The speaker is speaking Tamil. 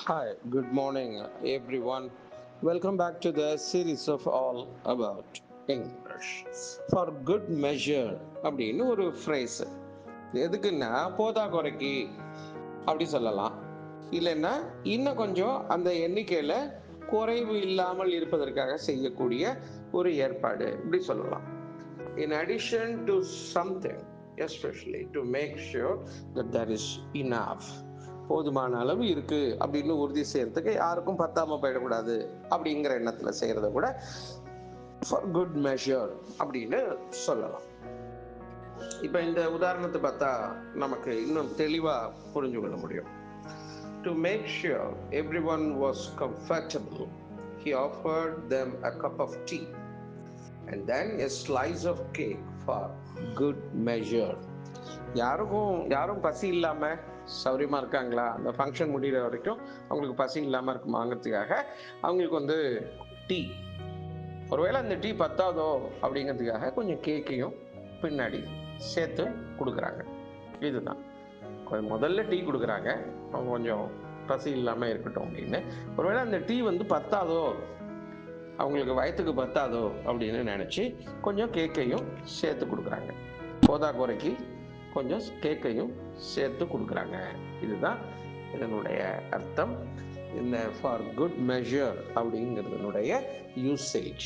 Hi, good morning, everyone. Welcome back to the series of All About English. For good measure அப்படின்னு ஒரு ஃப்ரேஸ். எதுக்குன்னா போதா குறைக்கு அப்படி சொல்லலாம். இல்லைன்னா இன்னும் கொஞ்சம் அந்த எண்ணிக்கையில் குறைவு இல்லாமல் இருப்பதற்காக செய்யக்கூடிய ஒரு ஏற்பாடு இப்படி சொல்லலாம். In addition to something, especially to make sure that there is enough. போதுமான அளவு இருக்கு அப்படின்னு உறுதி செய்யறதுக்கு யாருக்கும் பத்தாம போயிடக்கூடாது அப்படிங்கிற எண்ணத்துல செய்யறத கூட ஃபார் குட் மெஷர் அப்படின்னு சொல்லலாம். இப்ப இந்த உதாரணத்தை பார்த்தா நமக்கு இன்னும் தெளிவா புரிஞ்சு கொள்ள முடியும். To make sure everyone was comfortable, he offered them a cup of tea and then a slice of cake for good measure. யாரும் பசி இல்லாம சௌரியமா இருக்காங்களா, அந்த ஃபங்க்ஷன் முடிகிற வரைக்கும் அவங்களுக்கு பசி இல்லாம இருக்குமாங்கிறதுக்காக அவங்களுக்கு வந்து டீ, ஒருவேளை அந்த டீ பத்தாதோ அப்படிங்கிறதுக்காக கொஞ்சம் கேக்கையும் பின்னாடி சேர்த்து கொடுக்குறாங்க. இதுதான் முதல்ல டீ கொடுக்குறாங்க, அவங்க கொஞ்சம் பசி இல்லாம இருக்கட்டும் அப்படின்னு. ஒருவேளை அந்த டீ வந்து பத்தாதோ, அவங்களுக்கு வயத்துக்கு பத்தாதோ அப்படின்னு நினைச்சு கொஞ்சம் கேக்கையும் சேர்த்து கொடுக்குறாங்க. போதா குறைக்கு கொஞ்சம் கேக்கையும் சேர்த்து கொடுக்குறாங்க. இதுதான் இதனுடைய அர்த்தம். இந்த ஃபார் குட் மெஷர் அப்படிங்கிறதுனுடைய யூசேஜ்.